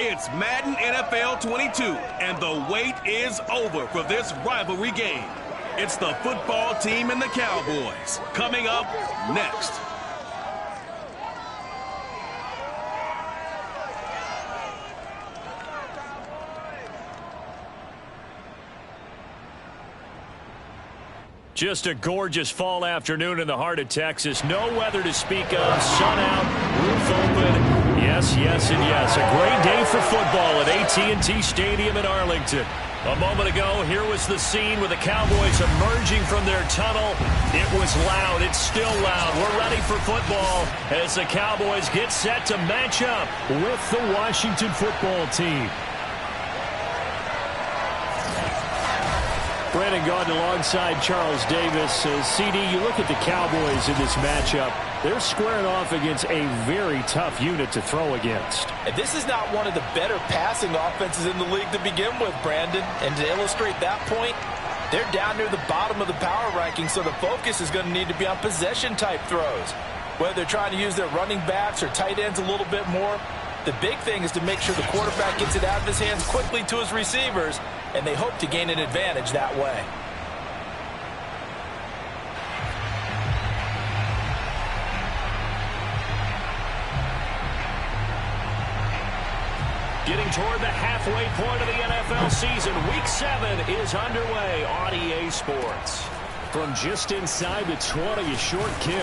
It's Madden NFL 22, and the wait is over for this rivalry game. It's the football team and the Cowboys. Coming up next. Just a gorgeous fall afternoon in the heart of Texas. No weather to speak of. Sun out, roof open. Yes, yes, and yes. A great day for football at AT&T Stadium in Arlington. A moment ago, here was the scene with the Cowboys emerging from their tunnel. It was loud. It's still loud. We're ready for football as the Cowboys get set to match up with the Washington football team. Brandon Gaudin alongside Charles Davis. CD, you look at the Cowboys in this matchup. They're squaring off against a very tough unit to throw against. And this is not one of the better passing offenses in the league to begin with, Brandon. And to illustrate that point, they're down near the bottom of the power ranking, so the focus is going to need to be on possession-type throws. Whether they're trying to use their running backs or tight ends a little bit more, the big thing is to make sure the quarterback gets it out of his hands quickly to his receivers, and they hope to gain an advantage that way. Getting toward the halfway point of the NFL season, Week 7 is underway on EA Sports. From just inside the 20, a short kick.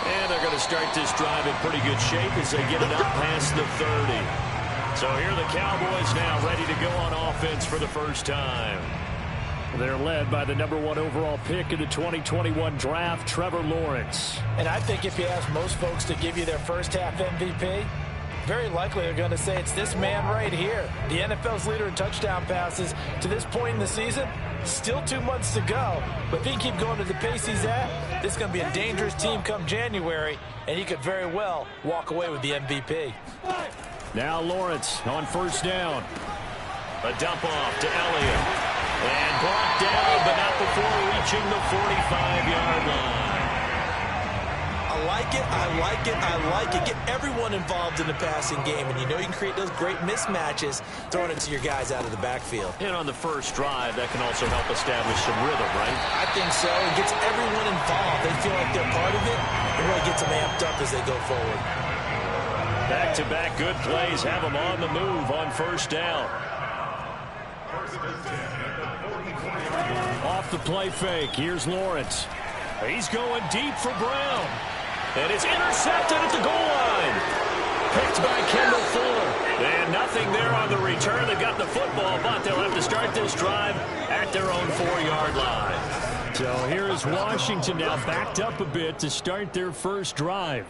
And they're going to start this drive in pretty good shape as they get it up past the 30. So here are the Cowboys now ready to go on offense for the first time. They're led by the #1 overall pick in the 2021 draft, Trevor Lawrence. And I think if you ask most folks to give you their first half MVP, very likely they're going to say it's this man right here. The NFL's leader in touchdown passes to this point in the season. Still 2 months to go, but if he can keep going at the pace he's at, this is going to be a dangerous team come January, and he could very well walk away with the MVP. Now Lawrence on first down. A dump off to Elliott. And brought down, but not before reaching the 45-yard line. I like it, I like it, I like it. Get everyone involved in the passing game, and you know you can create those great mismatches throwing it to your guys out of the backfield. And on the first drive, that can also help establish some rhythm, right? I think so. It gets everyone involved. They feel like they're part of it. It really gets them amped up as they go forward. Back-to-back good plays have them on the move on first down. Off the play fake, here's Lawrence. He's going deep for Brown. And it's intercepted at the goal line. Picked by Kendall Fuller. And nothing there on the return. They got the football, but they'll have to start this drive at their own 4-yard line. So here's Washington now backed up a bit to start their first drive.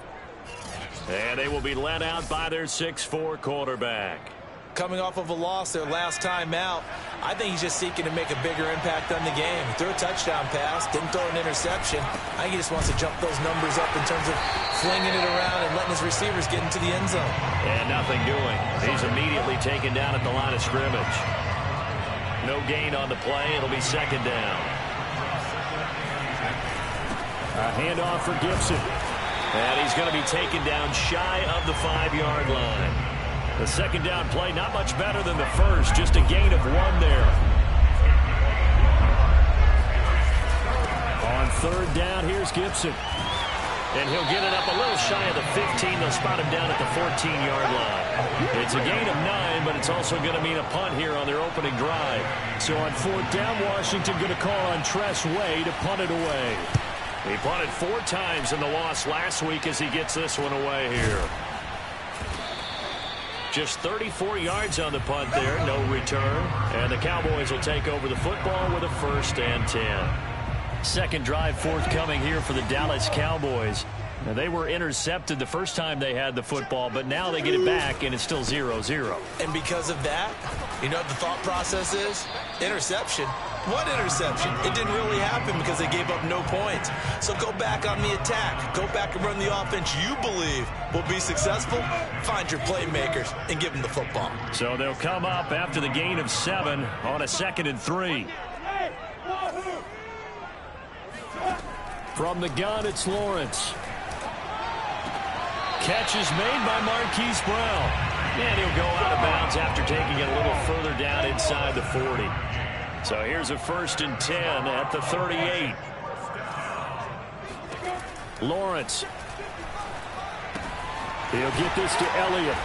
And they will be led out by their 6'4" quarterback. Coming off of a loss their last time out, I think he's just seeking to make a bigger impact on the game. He threw a touchdown pass, didn't throw an interception. I think he just wants to jump those numbers up in terms of flinging it around and letting his receivers get into the end zone. And nothing doing. He's immediately taken down at the line of scrimmage. No gain on the play. It'll be second down. A handoff for Gibson. And he's going to be taken down shy of the 5-yard line. The second down play, not much better than the first, just a gain of 1 there. On third down, here's Gibson. And he'll get it up a little shy of the 15. They'll spot him down at the 14-yard line. It's a gain of 9, but it's also going to mean a punt here on their opening drive. So on fourth down, Washington going to call on Tress Way to punt it away. He punted 4 times in the loss last week as he gets this one away here. Just 34 yards on the punt there, no return. And the Cowboys will take over the football with a 1st and 10. Second drive forthcoming here for the Dallas Cowboys. Now, they were intercepted the first time they had the football, but now they get it back, and it's still 0-0. And because of that, you know what the thought process is? Interception. What interception? It didn't really happen because they gave up no points. So go back on the attack. Go back and run the offense you believe will be successful. Find your playmakers and give them the football. So they'll come up after the gain of 7 on a 2nd and 3. From the gun, it's Lawrence. Catch is made by Marquise Brown. And he'll go out of bounds after taking it a little further down inside the 40. So here's a 1st and 10 at the 38. Lawrence. He'll get this to Elliott.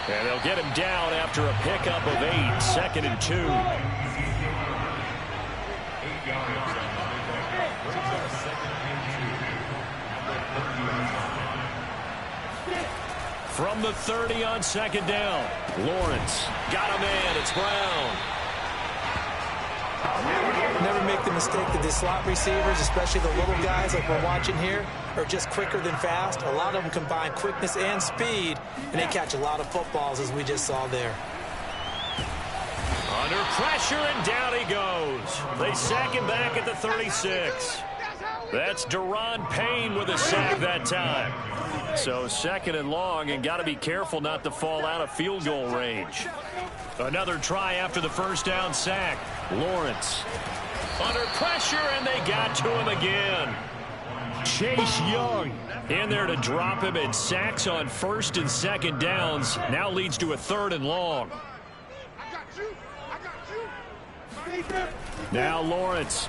And they'll get him down after a pickup of 8, 2nd and 2. From the 30 on 2nd down. Lawrence got a man. It's Brown. Never make the mistake that the slot receivers, especially the little guys like we're watching here, are just quicker than fast. A lot of them combine quickness and speed, and they catch a lot of footballs, as we just saw there. Under pressure, and down he goes. They sack him back at the 36. That's Deron Payne with a sack that time. So 2nd and long, and got to be careful not to fall out of field goal range. Another try after the 1st down sack. Lawrence under pressure, and they got to him again. Chase Young in there to drop him, and sacks on 1st and 2nd downs. Now leads to a 3rd and long. Now Lawrence.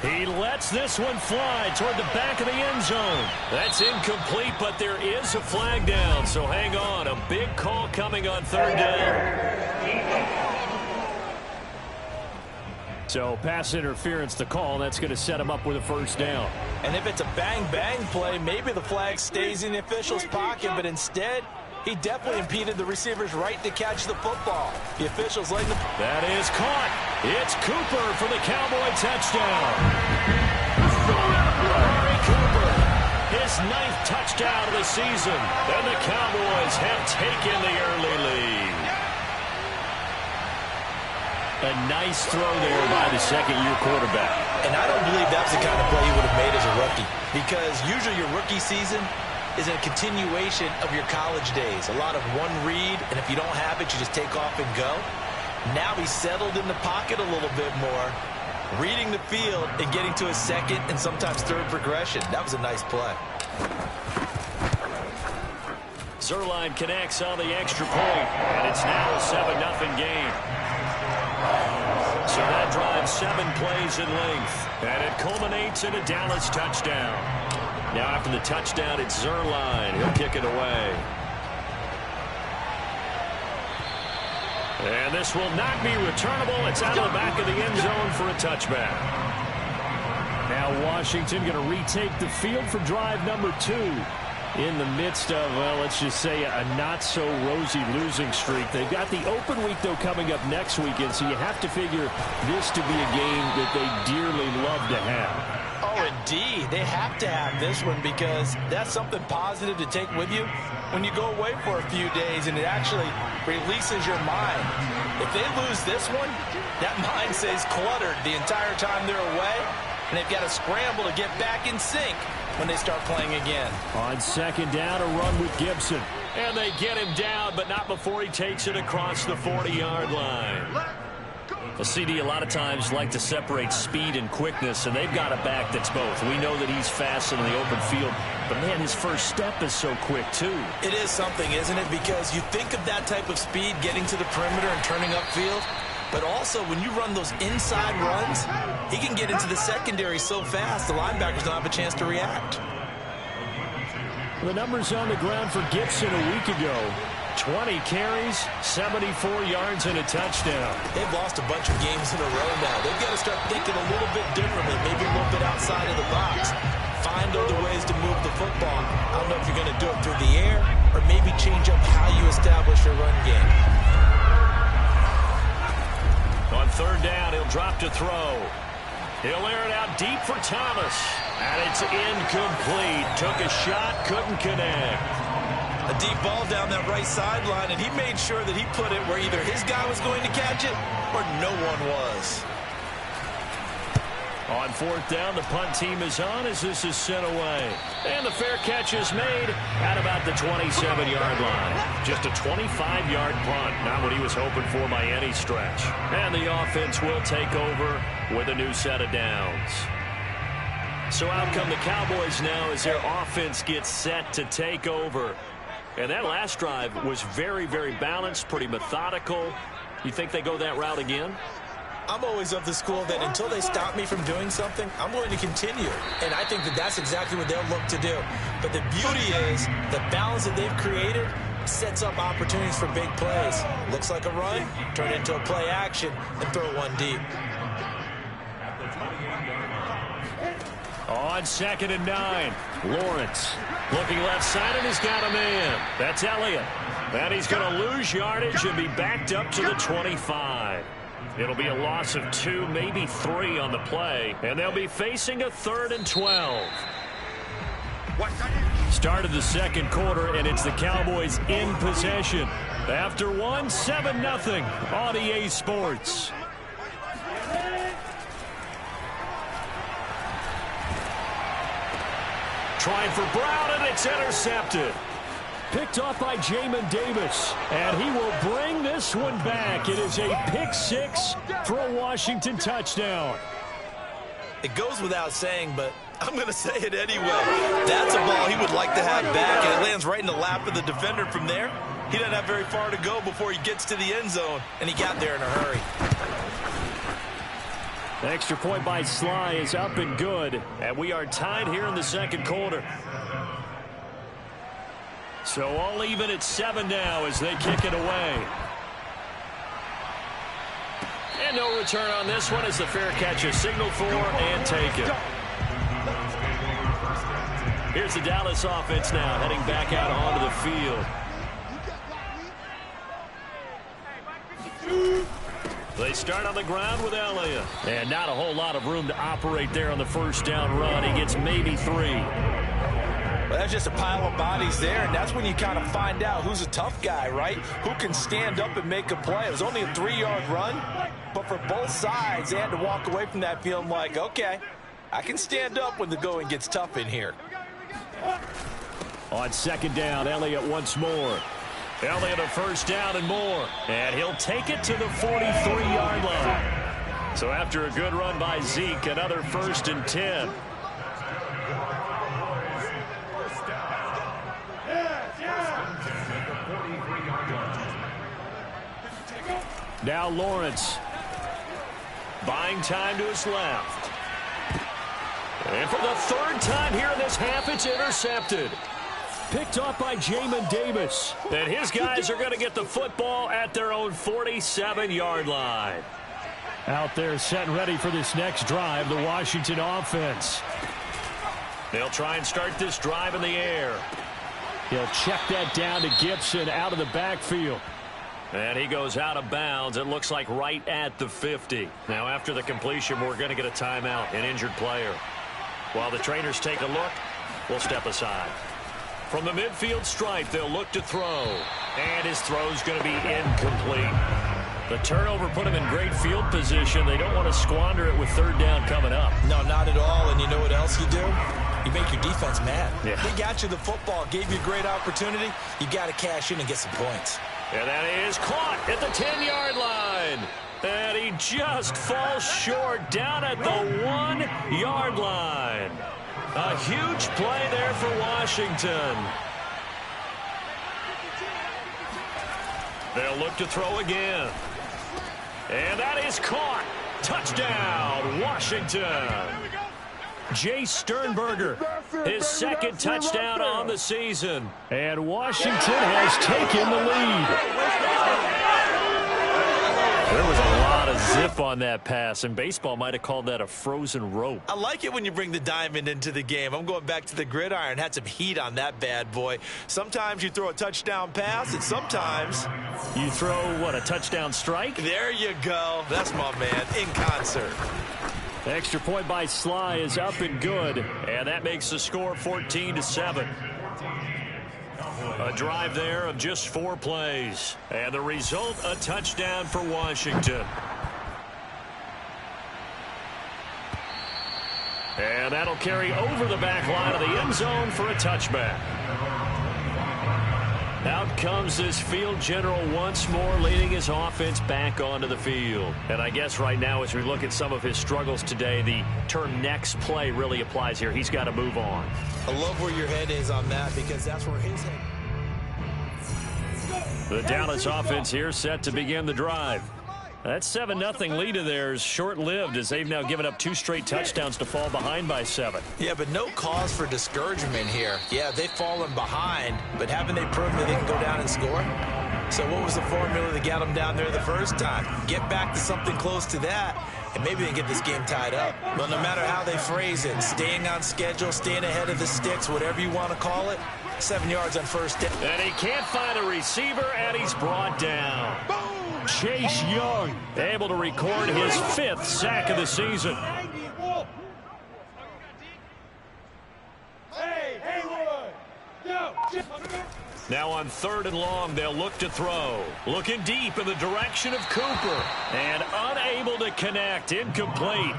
He lets this one fly toward the back of the end zone. That's incomplete, but there is a flag down, so hang on. A big call coming on 3rd down. So pass interference the call. That's going to set him up with a 1st down. And if it's a bang-bang play, maybe the flag stays in the official's pocket, but instead, he definitely impeded the receiver's right to catch the football. The officials letting the... That is caught. It's Cooper for the Cowboy touchdown. Amari Cooper, his 9th touchdown of the season. And the Cowboys have taken the early lead. A nice throw there by the 2nd-year quarterback. And I don't believe that's the kind of play he would have made as a rookie, because usually your rookie season is a continuation of your college days. A lot of one read, and if you don't have it, you just take off and go. Now he's settled in the pocket a little bit more, reading the field and getting to his 2nd and sometimes 3rd progression. That was a nice play. Zerline connects on the extra point, and it's now a 7-0 game. So that drives 7 plays in length, and it culminates in a Dallas touchdown. Now after the touchdown, it's Zerline. He'll kick it away. And this will not be returnable. It's out of the back of the end zone for a touchback. Now Washington going to retake the field for drive number 2. In the midst of, well, let's just say a not-so-rosy losing streak. They've got the open week, though, coming up next weekend, so you have to figure this to be a game that they dearly love to have. Oh, indeed. They have to have this one, because that's something positive to take with you when you go away for a few days, and it actually releases your mind. If they lose this one, that mind stays cluttered the entire time they're away, and they've got to scramble to get back in sync when they start playing again. On 2nd down, a run with Gibson. And they get him down, but not before he takes it across the 40-yard line. The CD a lot of times like to separate speed and quickness, and they've got a back that's both. We know that he's fast in the open field, but man, his first step is so quick too. It is something, isn't it? Because you think of that type of speed getting to the perimeter and turning upfield, but also when you run those inside runs, he can get into the secondary so fast the linebackers don't have a chance to react. The numbers on the ground for Gibson a week ago. 20 carries, 74 yards, and a touchdown. They've lost a bunch of games in a row now. They've got to start thinking a little bit differently, maybe a little bit outside of the box. Find other ways to move the football. I don't know if you're going to do it through the air or maybe change up how you establish your run game. On 3rd down, he'll drop to throw. He'll air it out deep for Thomas. And it's incomplete. Took a shot, couldn't connect. A deep ball down that right sideline, and he made sure that he put it where either his guy was going to catch it or no one was. On 4th down, the punt team is on as this is sent away. And the fair catch is made at about the 27-yard line. Just a 25-yard punt, not what he was hoping for by any stretch. And the offense will take over with a new set of downs. So out come the Cowboys now as their offense gets set to take over. And that last drive was very, very balanced, pretty methodical. You think they go that route again? I'm always of the school that until they stop me from doing something, I'm going to continue. And I think that that's exactly what they'll look to do. But the beauty is the balance that they've created sets up opportunities for big plays. Looks like a run, turn it into a play action, and throw one deep. On 2nd and 9, Lawrence looking left side, and he's got a man. That's Elliott. And he's going to lose yardage and be backed up to the 25. It'll be a loss of 2, maybe 3 on the play, and they'll be facing a 3rd and 12. Started the second quarter, and it's the Cowboys in possession. After one, 7-0 on EA Sports. Trying for Brown, and it's intercepted. Picked off by Jamin Davis, and he will bring this one back. It is a pick 6 for a Washington touchdown. It goes without saying, but I'm going to say it anyway. That's a ball he would like to have back, and it lands right in the lap of the defender from there. He doesn't have very far to go before he gets to the end zone, and he got there in a hurry. The extra point by Sly is up and good, and we are tied here in the second quarter. So all even at 7 now as they kick it away. And no return on this one as the fair catch is signaled for and taken. Here's the Dallas offense now heading back out onto the field. They start on the ground with Elliott. And not a whole lot of room to operate there on the first down run. He gets maybe 3. Well, that's just a pile of bodies there, and that's when you kind of find out who's a tough guy, right? Who can stand up and make a play. It was only a 3-yard run, but for both sides, they had to walk away from that feeling like, okay, I can stand up when the going gets tough in here. On 2nd down, Elliott once more. Elliott a first down and more, and he'll take it to the 43-yard line. So after a good run by Zeke, another 1st and 10. Now Lawrence buying time to his left. And for the 3rd time here in this half, it's intercepted. Picked off by Jamin Davis. And his guys are going to get the football at their own 47-yard line. Out there set and ready for this next drive, the Washington offense. They'll try and start this drive in the air. He'll check that down to Gibson out of the backfield. And he goes out of bounds, it looks like right at the 50. Now after the completion, we're going to get a timeout, an injured player. While the trainers take a look, we'll step aside. From the midfield stripe, they'll look to throw. And his throw's going to be incomplete. The turnover put him in great field position. They don't want to squander it with 3rd down coming up. No, not at all. And you know what else you do? You make your defense mad. Yeah. They got you the football, gave you a great opportunity. You got to cash in and get some points. And that is caught at the 10-yard line. And he just falls short down at the 1-yard line. A huge play there for Washington. They'll look to throw again. And that is caught. Touchdown, Washington. Jay Sternberger, his 2nd touchdown on the season. And Washington has taken the lead. There was a lot of zip on that pass, and baseball might have called that a frozen rope. I like it when you bring the diamond into the game. I'm going back to the gridiron. Had some heat on that bad boy. Sometimes you throw a touchdown pass, and sometimes you throw, what, a touchdown strike? There you go. That's my man, in concert. The extra point by Sly is up and good, and that makes the score 14-7. A drive there of just 4 plays. And the result, a touchdown for Washington. And that'll carry over the back line of the end zone for a touchback. Out comes this field general once more, leading his offense back onto the field. And I guess right now, as we look at some of his struggles today, the term next play really applies here. He's got to move on. I love where your head is on that because that's where his head. The Dallas offense here set to begin the drive. That 7-0 lead of theirs short-lived as they've now given up 2 straight touchdowns to fall behind by 7. Yeah, but no cause for discouragement here. Yeah, they've fallen behind, but haven't they proven that they can go down and score? So what was the formula that got them down there the first time? Get back to something close to that, and maybe they can get this game tied up. But no matter how they phrase it, staying on schedule, staying ahead of the sticks, whatever you want to call it, 7 yards on first down. And he can't find a receiver, and he's brought down. Chase Young able to record his 5th sack of the season. Now on 3rd and long, they'll look to throw. Looking deep in the direction of Cooper. And unable to connect. Incomplete.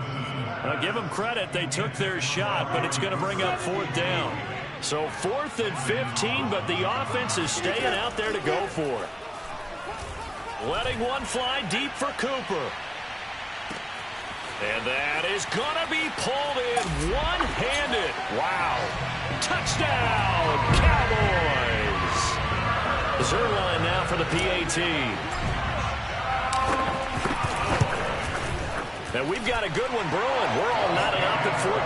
I'll give them credit. They took their shot, but it's going to bring up 4th down. So 4th and 15, but the offense is staying out there to go for it. Letting one fly deep for Cooper. And that is going to be pulled in one-handed. Wow. Touchdown, Cowboys. Zerline now for the PAT. And we've got a good one brewing. We're all knotted up at 14.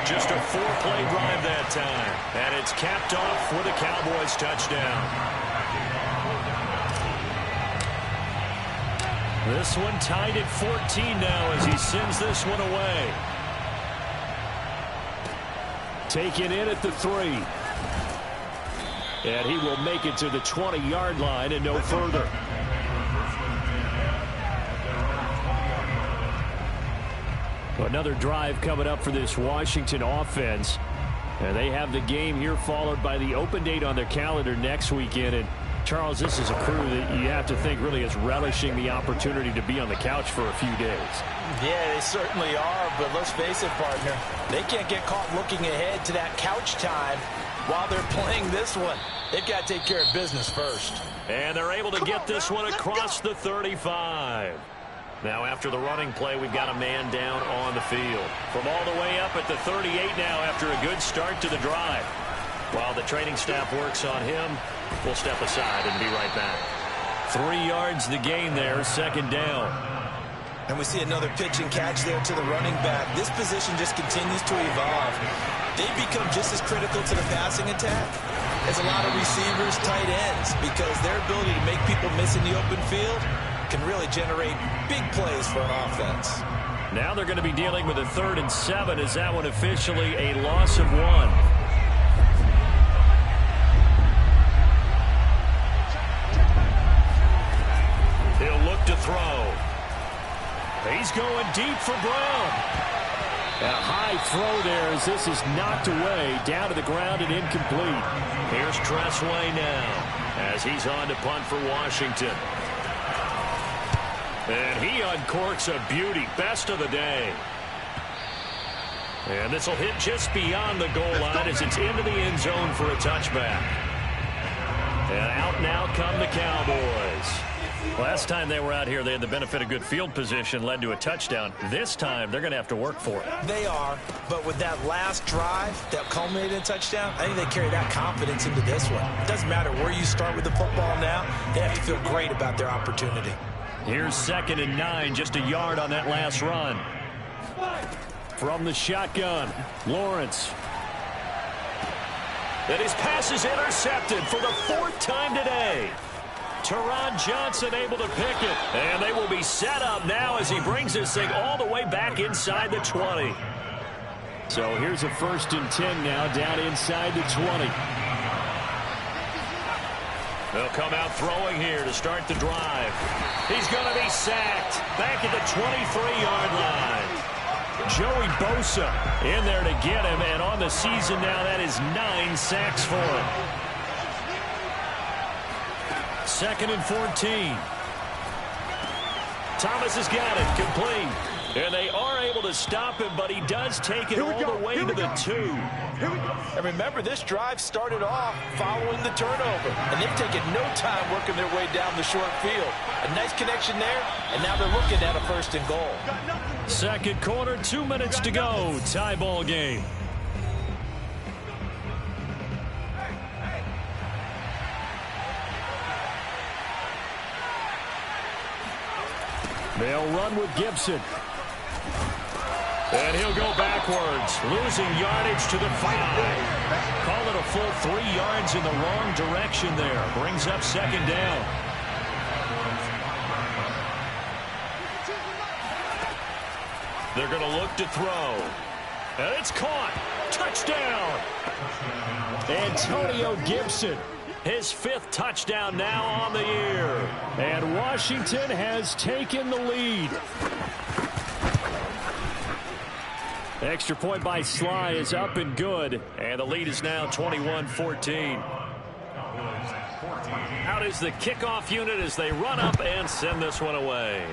Just a 4-play drive that time. And it's capped off with a Cowboys touchdown. This one tied at 14 now as he sends this one away. Taken in at the 3. And he will make it to the 20-yard line and no further. Another drive coming up for this Washington offense. And they have the game here followed by the open date on their calendar next weekend. And Charles, this is a crew that you have to think really is relishing the opportunity to be on the couch for a few days. Yeah, they certainly are, but let's face it, partner. They can't get caught looking ahead to that couch time while they're playing this one. They've got to take care of business first. And they're able to get this one across the 35. Now after the running play, we've got a man down on the field. From all the way up at the 38 now after a good start to the drive. While the training staff works on him, we'll step aside and be right back. 3 yards the gain there, 2nd down. And we see another pitch and catch there to the running back. This position just continues to evolve. They've become just as critical to the passing attack as a lot of receivers, tight ends, because their ability to make people miss in the open field can really generate big plays for an offense. Now they're going to be dealing with a 3rd and 7. Is that one officially a loss of 1? He'll look to throw. He's going deep for Brown. And a high throw there as this is knocked away, down to the ground and incomplete. Here's Tressway now as he's on to punt for Washington. And he uncorks a beauty, best of the day. And this will hit just beyond the goal line as it's into the end zone for a touchback. And out now come the Cowboys. Last time they were out here, they had the benefit of good field position, led to a touchdown. This time, they're going to have to work for it. They are, but with that last drive that culminated in a touchdown, I think they carry that confidence into this one. It doesn't matter where you start with the football now. They have to feel great about their opportunity. Here's 2nd and 9, just a yard on that last run. From the shotgun, Lawrence. And his pass is intercepted for the 4th time today. Teron Johnson able to pick it. And they will be set up now as he brings this thing all the way back inside the 20. So here's a 1st and 10 now down inside the 20. They'll come out throwing here to start the drive. He's going to be sacked back at the 23-yard line. Joey Bosa in there to get him, and on the season now that is 9 sacks for him. 2nd and 14. Thomas has got it, complete. And they are able to stop him, but he does take it all the way to the 2. And remember, this drive started off following the turnover. And they've taken no time working their way down the short field. A nice connection there, and now they're looking at a 1st and goal. 2nd quarter, 2 minutes to go. Tie ball game. They'll run with Gibson. And he'll go backwards, losing yardage to the 5. Call it a full 3 yards in the wrong direction there. Brings up second down. They're going to look to throw. And it's caught. Touchdown. Antonio Gibson. His 5th touchdown now on the year. And Washington has taken the lead. Extra point by Sly is up and good. And the lead is now 21-14. Out is the kickoff unit as they run up and send this one away.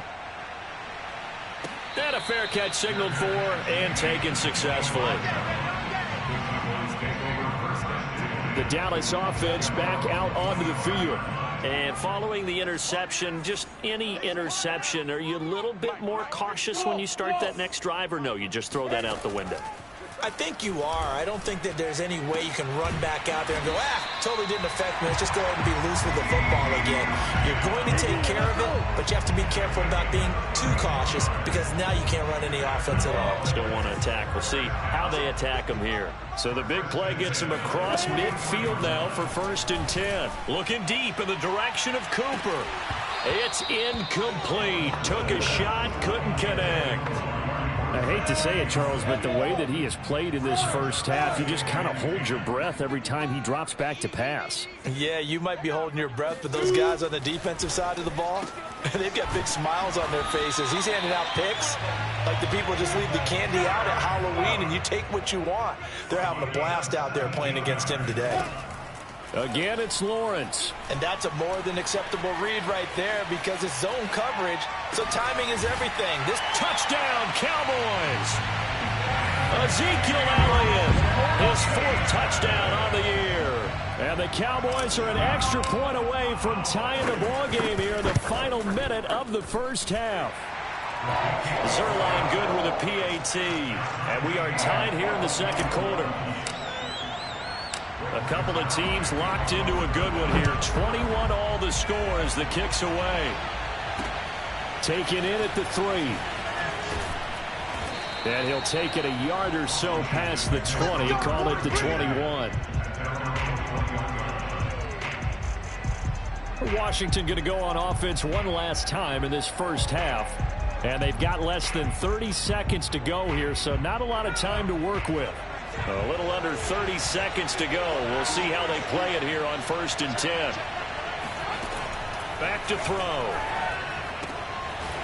And a fair catch signaled for and taken successfully. The Dallas offense back out onto the field. And following the interception, just any interception, are you a little bit more cautious when you start that next drive, or no, you just throw that out the window? I think you are. I don't think that there's any way you can run back out there and go, totally didn't affect me. Let's just go ahead and be loose with the football again. You're going to take care of it, but you have to be careful about being too cautious because now you can't run any offense at all. Still want to attack. We'll see how they attack them here. So the big play gets them across midfield now for 1st and 10. Looking deep in the direction of Cooper. It's incomplete. Took a shot, couldn't connect. I hate to say it, Charles, but the way that he has played in this first half, you just kind of hold your breath every time he drops back to pass. Yeah, you might be holding your breath, but those guys on the defensive side of the ball, they've got big smiles on their faces. He's handing out picks like the people just leave the candy out at Halloween and you take what you want. They're having a blast out there playing against him today. Again, it's Lawrence. And that's a more than acceptable read right there because it's zone coverage, so timing is everything. This touchdown, Cowboys! Ezekiel Elliott, his 4th touchdown on the year. And the Cowboys are an extra point away from tying the ball game here in the final minute of the first half. Zerline good with a PAT. And we are tied here in the second quarter. A couple of teams locked into a good one here. 21 all the score as the kick's away. Taken in at the 3. And he'll take it a yard or so past the 20. Call it the 21. Washington going to go on offense one last time in this first half. And they've got less than 30 seconds to go here, so not a lot of time to work with. A little under 30 seconds to go. We'll see how they play it here on 1st and 10. Back to throw.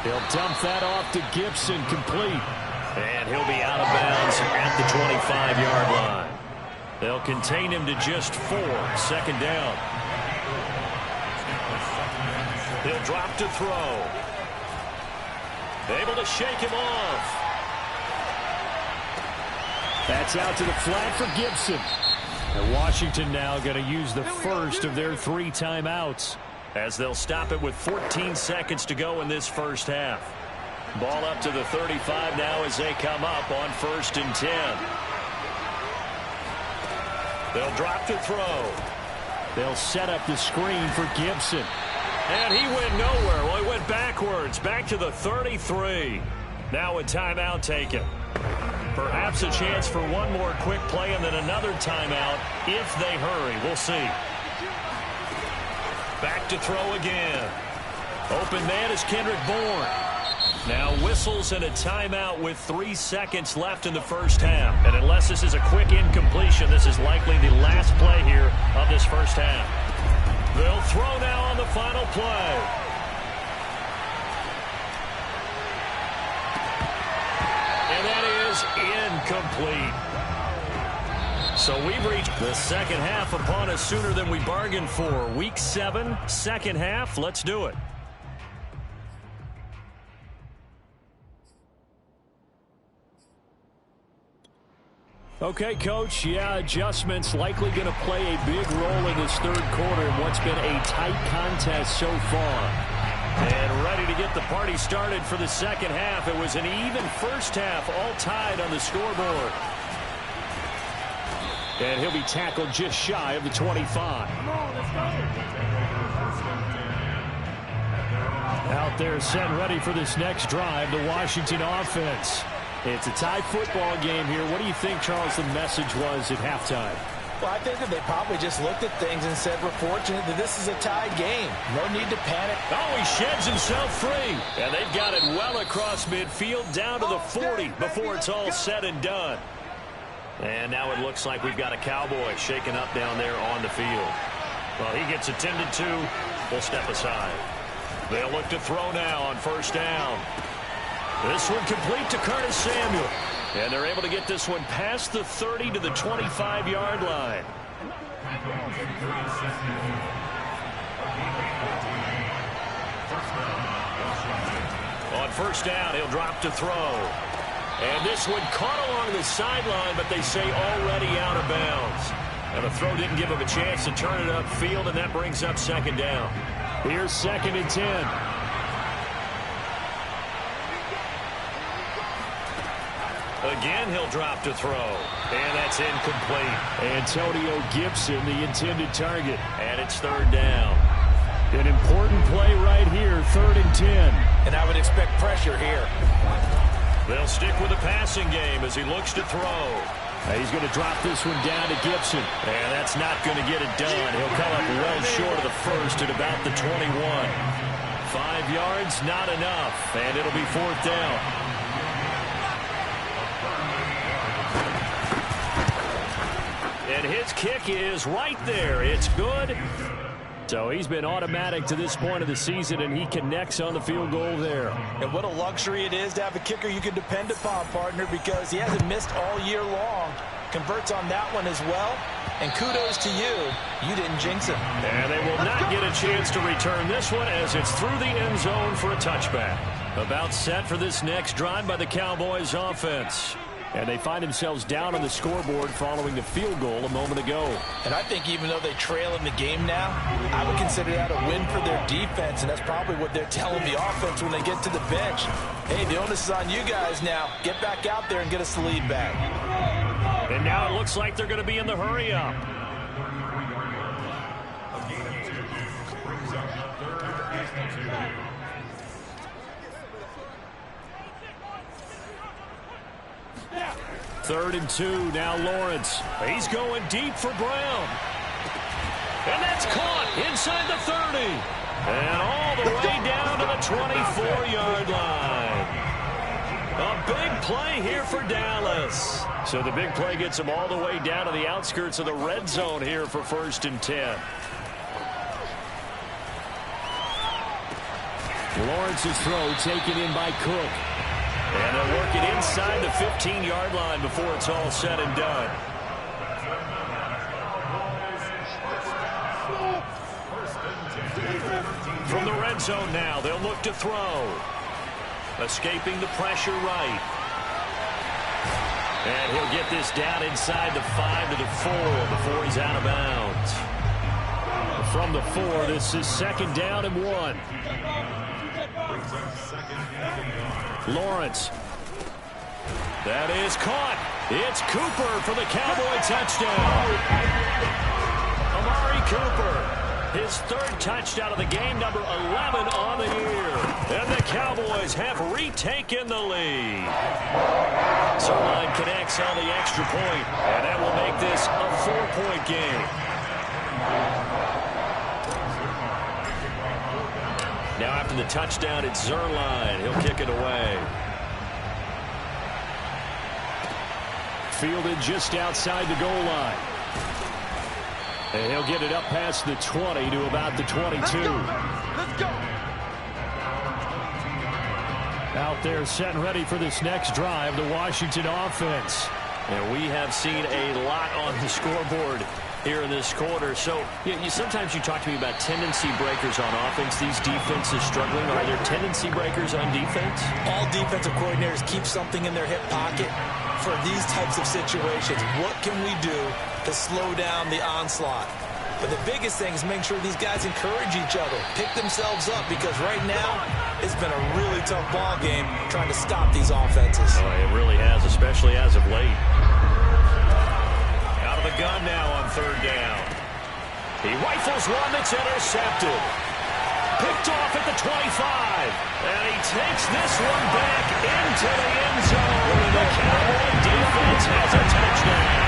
He'll dump that off to Gibson, complete. And he'll be out of bounds at the 25-yard line. They'll contain him to just 4. Second down. He'll drop to throw. Able to shake him off. That's out to the flat for Gibson. And Washington now going to use the first of their 3 timeouts as they'll stop it with 14 seconds to go in this first half. Ball up to the 35 now as they come up on 1st and 10. They'll drop to throw. They'll set up the screen for Gibson. And he went nowhere. Well, he went backwards, back to the 33. Now a timeout taken. Perhaps a chance for one more quick play and then another timeout if they hurry. We'll see. Back to throw again. Open man is Kendrick Bourne. Now whistles and a timeout with 3 seconds left in the first half. And unless this is a quick incompletion, this is likely the last play here of this first half. They'll throw now on the final play. Incomplete. So we've reached the second half upon us sooner than we bargained for. Week 7, second half. Let's do it. Okay, Coach. Yeah, adjustments likely going to play a big role in this third quarter in what's been a tight contest so far. And ready to get the party started for the second half. It was an even first half, all tied on the scoreboard. And he'll be tackled just shy of the 25. Out Out there set and ready for this next drive, the Washington offense. It's a tie football game here. What do you think, Charles, the message was at halftime? Well, I think that they probably just looked at things and said, we're fortunate that this is a tied game. No need to panic. Oh, he sheds himself free. And they've got it well across midfield down to the 40 before it's all said and done. And now it looks like we've got a Cowboy shaken up down there on the field. Well, he gets attended to. We'll step aside. They'll look to throw now on first down. This one complete to Curtis Samuel. And they're able to get this one past the 30 to the 25-yard line. On first down, he'll drop to throw. And this one caught along the sideline, but they say already out of bounds. And the throw didn't give him a chance to turn it upfield, and that brings up second down. Here's 2nd and 10. Again, he'll drop to throw. And that's incomplete. Antonio Gibson, the intended target. And it's 3rd down. An important play right here, 3rd and 10. And I would expect pressure here. They'll stick with the passing game as he looks to throw. He's going to drop this one down to Gibson. And that's not going to get it done. He'll come up well short of the first at about the 21. 5 yards, not enough. And it'll be 4th down. And his kick is right there. It's good. So he's been automatic to this point of the season, and he connects on the field goal there. And what a luxury it is to have a kicker you can depend upon, partner, because he hasn't missed all year long. Converts on that one as well. And kudos to you. You didn't jinx him. And they will not get a chance to return this one as it's through the end zone for a touchback. About set for this next drive by the Cowboys offense. And they find themselves down on the scoreboard following the field goal a moment ago. And I think even though they trail in the game now, I would consider that a win for their defense, and that's probably what they're telling the offense when they get to the bench. Hey, the onus is on you guys now. Get back out there and get us the lead back. And now it looks like they're going to be in the hurry-up. Third and 2, now Lawrence. He's going deep for Brown. And that's caught inside the 30. And all the way down to the 24-yard line. A big play here for Dallas. So the big play gets them all the way down to the outskirts of the red zone here for 1st and 10. Lawrence's throw taken in by Cook. And they'll work it inside the 15-yard line before it's all said and done. From the red zone now, they'll look to throw. Escaping the pressure right. And he'll get this down inside the 5 to the 4 before he's out of bounds. From the 4, this is 2nd down and 1. Lawrence. That is caught. It's Cooper for the Cowboy touchdown. Amari Cooper, his 3rd touchdown of the game, number 11 on the year. And the Cowboys have retaken the lead. Zerline connects on the extra point, and that will make this a 4-point game. Now after the touchdown, it's Zerline. He'll kick it away. Fielded just outside the goal line. And he'll get it up past the 20 to about the 22. Let's go. Out there set and ready for this next drive, the Washington offense. And we have seen a lot on the scoreboard here in this quarter. So sometimes you talk to me about tendency breakers on offense. These defenses struggling. Are there tendency breakers on defense? All defensive coordinators keep something in their hip pocket for these types of situations. What can we do to slow down the onslaught? But the biggest thing is make sure these guys encourage each other, pick themselves up, because right now it's been a really tough ball game trying to stop these offenses. Oh, it really has, especially as of late. Out of the gun now on 3rd down. He rifles one that's intercepted. Picked off at the 25. And he takes this one back into the end zone. And the Cowboy defense has a touchdown.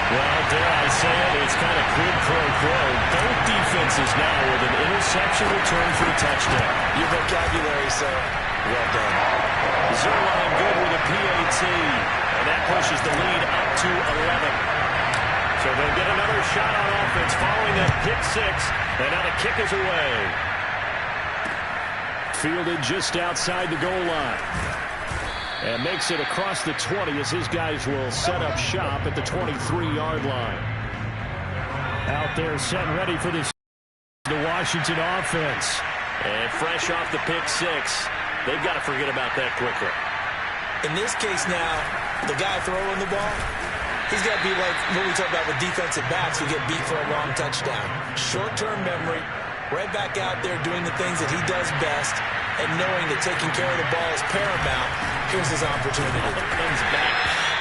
Well, dare I say it, it's kind of quid pro quo. Both defenses now with an interception return for a touchdown. Your vocabulary, sir. Well done. Zerline good with a PAT. And that pushes the lead up to 11. So they'll get another shot on offense following that pick six. And now the kick is away. Fielded just outside the goal line. And makes it across the 20 as his guys will set up shop at the 23-yard line. Out there set and ready for this, the Washington offense. And fresh off the pick six. They've got to forget about that quickly. In this case now, the guy throwing the ball, he's got to be like what we talk about with defensive backs who get beat for a long touchdown. Short-term memory, right back out there doing the things that he does best, and knowing that taking care of the ball is paramount. Here's his opportunity. Comes back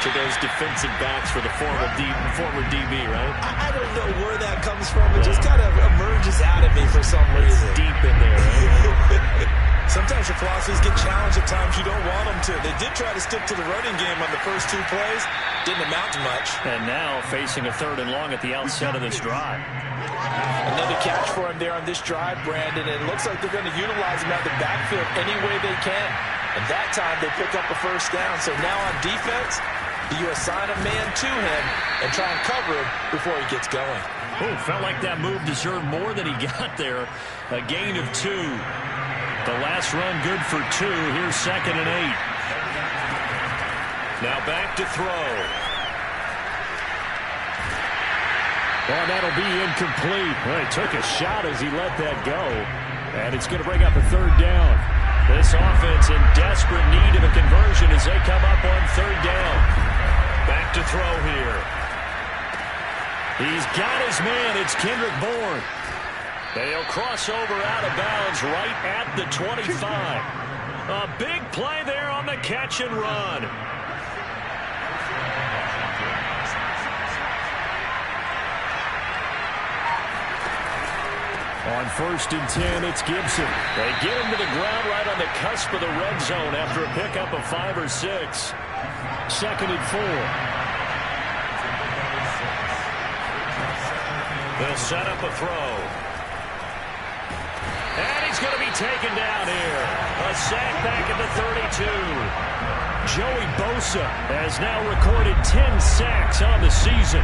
to those defensive backs for the former DB, right? I don't know where that comes from. It just kind of emerges out of me for some reason. It's deep in there, right? Sometimes your philosophies get challenged at times you don't want them to. They did try to stick to the running game on the first two plays. Didn't amount to much. And now facing a 3rd and long at the outset of this drive. Another catch for him there on this drive, Brandon. It looks like they're going to utilize him out the backfield any way they can. And that time they pick up a first down. So now on defense, do you assign a man to him and try and cover him before he gets going? Oh, felt like that move deserved more than he got there. A gain of 2. The last run good for 2. Here's 2nd and 8. Now back to throw. Well, that'll be incomplete. Well, he took a shot as he let that go. And it's going to bring up a 3rd down. This offense in desperate need of a conversion as they come up on 3rd down. Back to throw here. He's got his man. It's Kendrick Bourne. They'll cross over out of bounds right at the 25. A big play there on the catch and run. On 1st and 10, it's Gibson. They get him to the ground right on the cusp of the red zone after a pickup of 5 or 6. 2nd and 4. They'll set up a throw. And he's going to be taken down here. A sack back at the 32. Joey Bosa has now recorded 10 sacks on the season.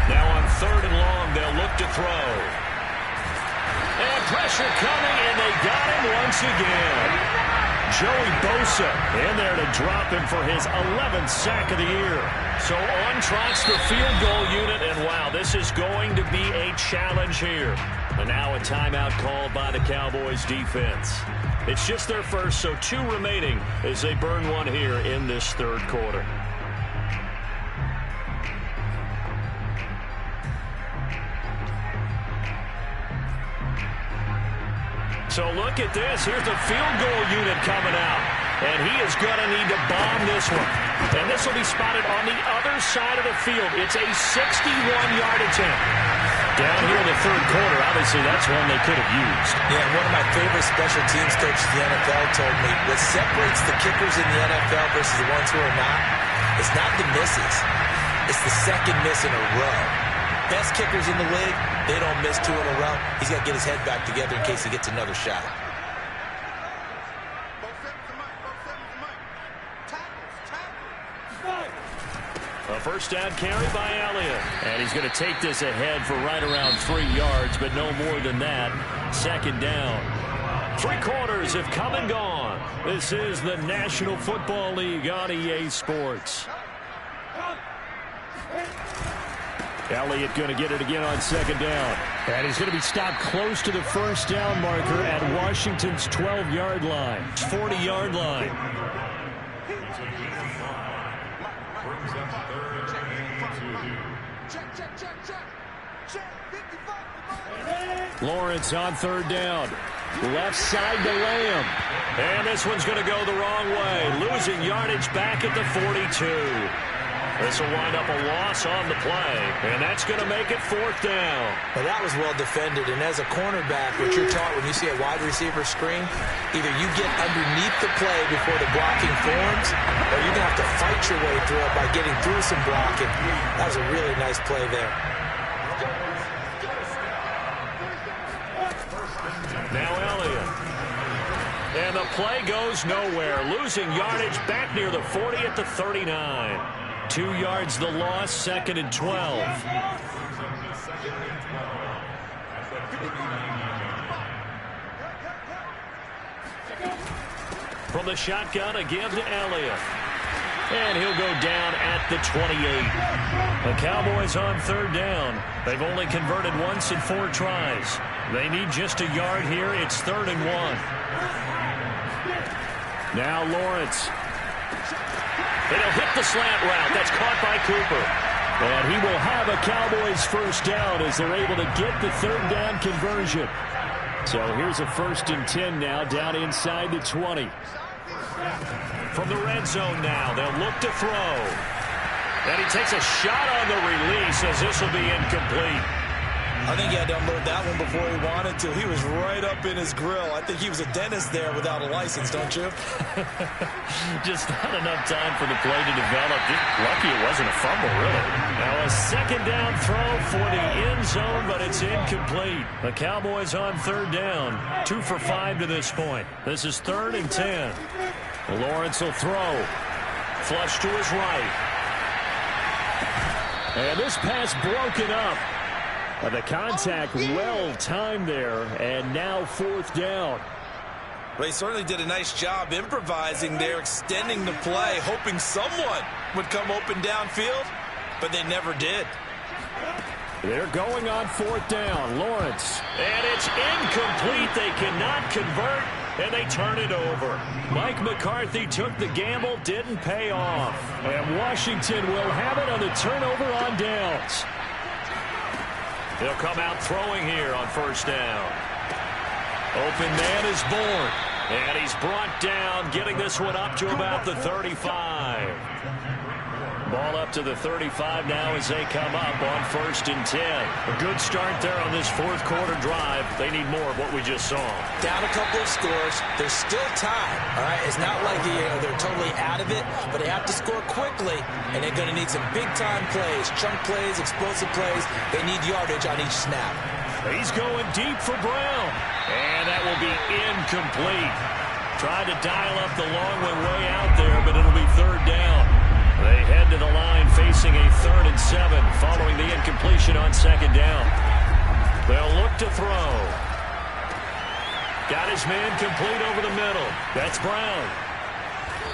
Now on 3rd and long, they'll look to throw. And pressure coming, and they got him once again. Joey Bosa in there to drop him for his 11th sack of the year. So on trots the field goal unit, and wow, this is going to be a challenge here. And now a timeout called by the Cowboys defense. It's just their first, so 2 remaining as they burn one here in this 3rd quarter. So look at this. Here's the field goal unit coming out. And he is going to need to bomb this one. And this will be spotted on the other side of the field. It's a 61-yard attempt. Down here in the 3rd quarter, obviously that's one they could have used. Yeah, one of my favorite special teams coaches in the NFL told me what separates the kickers in the NFL versus the ones who are not, it's not the misses. It's the second miss in a row. Best kickers in the league, they don't miss 2 in a row. He's got to get his head back together in case he gets another shot. A first down carry by Elliott. And he's going to take this ahead for right around 3 yards, but no more than that. 2nd down. 3 quarters have come and gone. This is the National Football League on EA Sports. Elliott going to get it again on 2nd down. And he's going to be stopped close to the first down marker at Washington's 12-yard line. 40-yard line. Lawrence on 3rd down. Left side to Lamb. And this one's going to go the wrong way. Losing yardage back at the 42. This will wind up a loss on the play, and that's going to make it 4th down. Well, that was well defended, and as a cornerback, what you're taught when you see a wide receiver screen, either you get underneath the play before the blocking forms, or you're going to have to fight your way through it by getting through some blocking. That was a really nice play there. Now Elliott. And the play goes nowhere. Losing yardage back near the 40 at the 39. 2 yards the loss, 2nd and 12. From the shotgun, a give to Elliott. And he'll go down at the 28. The Cowboys on 3rd down. They've only converted once in 4 tries. They need just a yard here. It's 3rd and 1. Now Lawrence. And he'll hit the slant route. That's caught by Cooper. And he will have a Cowboys 1st down as they're able to get the 3rd down conversion. So here's a 1st and 10 now down inside the 20. From the red zone now, they'll look to throw. And he takes a shot on the release as this will be incomplete. I think he had to unload that one before he wanted to. He was right up in his grill. I think he was a dentist there without a license, don't you? Just not enough time for the play to develop. Lucky it wasn't a fumble, really. Now a 2nd down throw for the end zone, but it's incomplete. The Cowboys on 3rd down. 2 for 5 to this point. This is 3rd and 10. Lawrence will throw. Flush to his right. And this pass broken up. The contact well timed there, and now 4th down. They certainly did a nice job improvising there, extending the play, hoping someone would come open downfield, but they never did. They're going on 4th down. Lawrence. And it's incomplete. They cannot convert, and they turn it over. Mike McCarthy took the gamble, didn't pay off. And Washington will have it on the turnover on downs. He'll come out throwing here on 1st down. Open man is born. And he's brought down, getting this one up to about the 35. Ball up to the 35 now as they come up on 1st and 10. A good start there on this 4th quarter drive. They need more of what we just saw. Down a couple of scores. There's still time. All right, it's not like they're totally out of it, but they have to score quickly, and they're going to need some big-time plays, chunk plays, explosive plays. They need yardage on each snap. He's going deep for Brown, and that will be incomplete. Tried to dial up the long way out there, but it'll be 3rd down. They head to the line facing a 3rd and 7 following the incompletion on 2nd down. They'll look to throw. Got his man complete over the middle. That's Brown.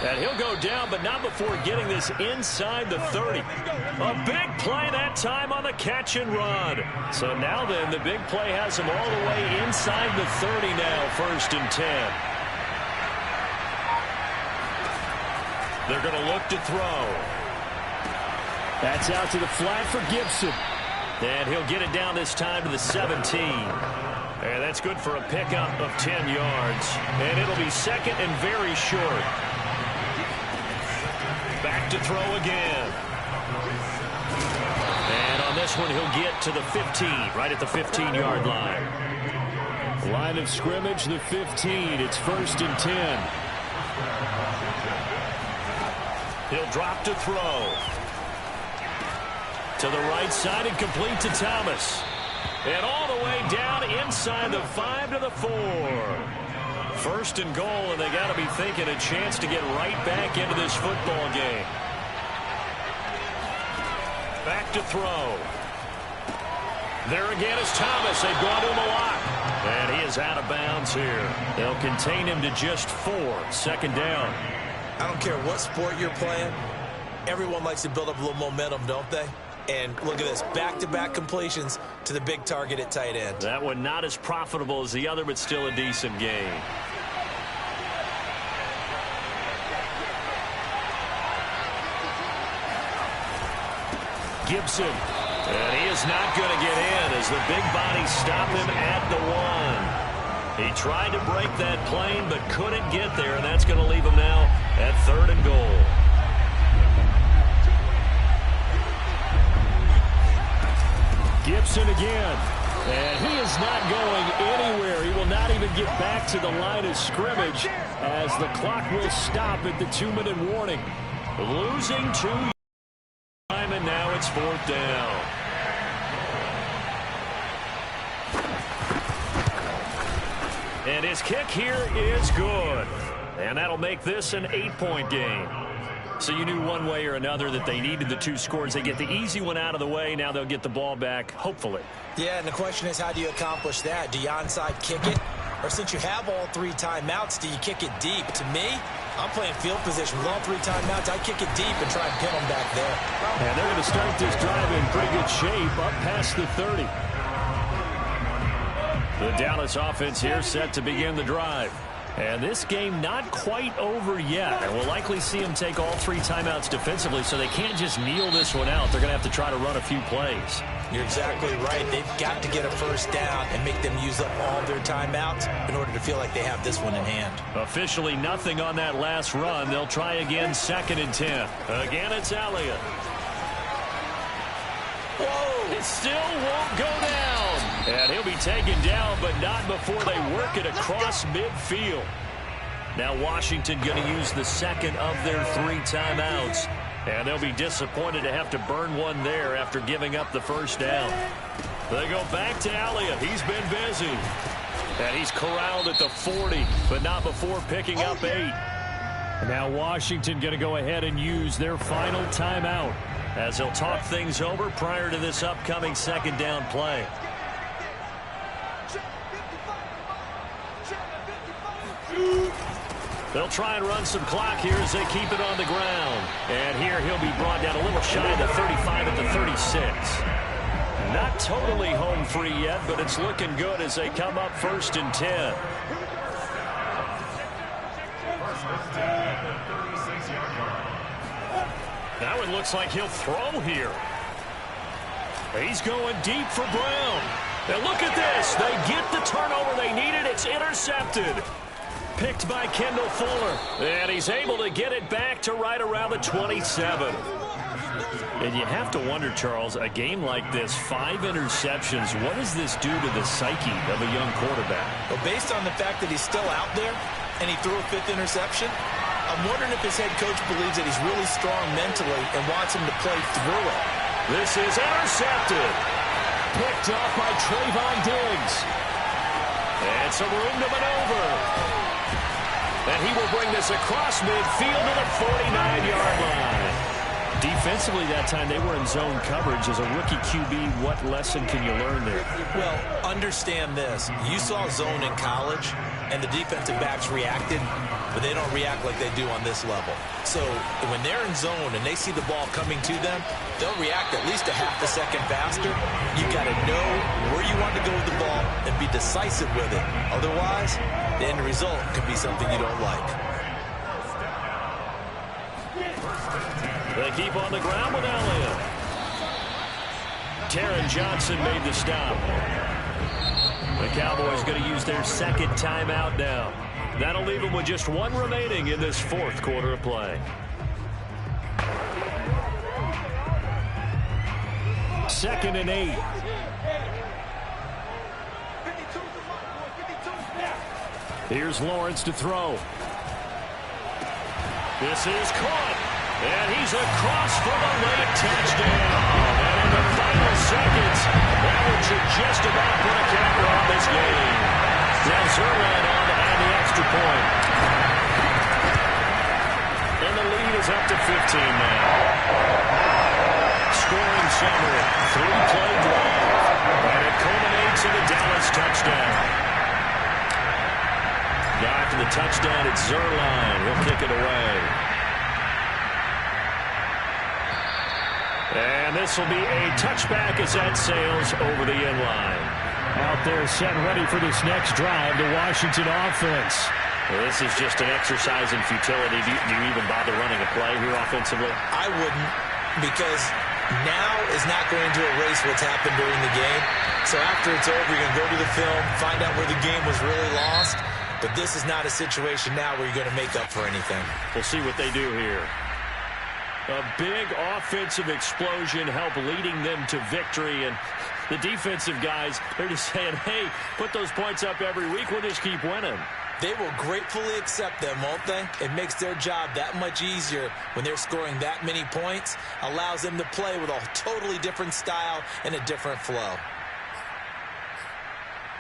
And he'll go down, but not before getting this inside the 30. A big play that time on the catch and run. So now then, the big play has him all the way inside the 30 now, 1st and 10. They're going to look to throw. That's out to the flat for Gibson. And he'll get it down this time to the 17. And that's good for a pickup of 10 yards. And it'll be 2nd and very short. Back to throw again. And on this one, he'll get to the 15, right at the 15-yard line. Line of scrimmage, the 15. It's 1st and 10. He'll drop to throw. To the right side and complete to Thomas. And all the way down inside the 5 to the 4. 1st and goal, and they got to be thinking a chance to get right back into this football game. Back to throw. There again is Thomas. They've gone to him a lot. And he is out of bounds here. They'll contain him to just 4. 2nd down. I don't care what sport you're playing. Everyone likes to build up a little momentum, don't they? And look at this, back-to-back completions to the big target at tight end. That one not as profitable as the other, but still a decent game. Gibson. And he is not going to get in as the big body stop him at the 1. He tried to break that plane, but couldn't get there, and that's going to leave him now at 3rd and goal. Gibson again. And he is not going anywhere. He will not even get back to the line of scrimmage as the clock will stop at the 2-minute warning. Losing 2 time, and now it's 4th down. And his kick here is good. And that'll make this an 8-point game. So you knew one way or another that they needed the 2 scores. They get the easy one out of the way. Now they'll get the ball back, hopefully. Yeah, and the question is, how do you accomplish that? Do you onside kick it? Or since you have all 3 timeouts, do you kick it deep? To me, I'm playing field position. With all 3 timeouts, I kick it deep and try and pin them back there. And they're going to start this drive in pretty good shape, up past the 30. The Dallas offense here set to begin the drive. And this game not quite over yet. And we'll likely see them take all 3 timeouts defensively, so they can't just kneel this one out. They're going to have to try to run a few plays. You're exactly right. They've got to get a first down and make them use up all their timeouts in order to feel like they have this one in hand. Officially nothing on that last run. They'll try again, 2nd and 10. Again, it's Elliott. Whoa! It still won't go down. And he'll be taken down, but not before they work it across midfield. Now Washington going to use the 2nd of their 3 timeouts. And they'll be disappointed to have to burn one there after giving up the first down. They go back to Elliott. He's been busy. And he's corralled at the 40, but not before picking up 8. And now Washington going to go ahead and use their final timeout as they'll talk things over prior to this upcoming 2nd down play. They'll try and run some clock here as they keep it on the ground. And here he'll be brought down a little shy of the 35 at the 36. Not totally home free yet, but it's looking good as they come up 1st and 10. Now it looks like he'll throw here. He's going deep for Brown. Now look at this. They get the turnover they needed. It's intercepted. Picked by Kendall Fuller. And he's able to get it back to right around the 27. And you have to wonder, Charles, a game like this, 5 interceptions, what does this do to the psyche of a young quarterback? Well, based on the fact that he's still out there and he threw a 5th interception, I'm wondering if his head coach believes that he's really strong mentally and wants him to play through it. This is intercepted. Picked off by Trayvon Diggs. And some room to maneuver. And he will bring this across midfield to the 49-yard line. Defensively that time, they were in zone coverage. As a rookie QB, what lesson can you learn there? Well, understand this. You saw zone in college, and the defensive backs reacted, but they don't react like they do on this level. So when they're in zone and they see the ball coming to them, they'll react at least a half a second faster. You've got to know where you want to go with the ball and be decisive with it. Otherwise, the end result could be something you don't like. They keep on the ground with Elliott. Taron Johnson made the stop. The Cowboys going to use their 2nd timeout now. That'll leave them with just 1 remaining in this 4th quarter of play. Second and 8. Here's Lawrence to throw. This is caught. And he's across for the late touchdown. And in the final seconds, that one should just about put a capper on this game. Now Zerline on to add the extra point. And the lead is up to 15 now. Scoring summary, 3-play drive. And it culminates in a Dallas touchdown. Got to the touchdown, it's Zerline. He'll kick it away. And this will be a touchback as that sails over the end line. Out there set ready for this next drive, the Washington offense. Well, this is just an exercise in futility. Do you even bother running a play here offensively? I wouldn't, because now is not going to erase what's happened during the game. So after it's over, you're going to go to the film, find out where the game was really lost. But this is not a situation now where you're going to make up for anything. We'll see what they do here. A big offensive explosion helped leading them to victory, and The defensive guys, they're just saying, hey, put those points up every week. We'll just keep winning. They will gratefully accept them, won't they? It makes their job that much easier when they're scoring that many points. Allows them to play with a totally different style and a different flow.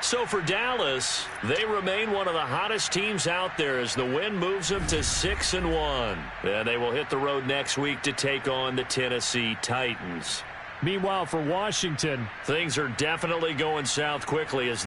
So for Dallas, they remain one of the hottest teams out there as the win moves them to 6-1. And they will hit the road next week to take on the Tennessee Titans. Meanwhile, for Washington, things are definitely going south quickly as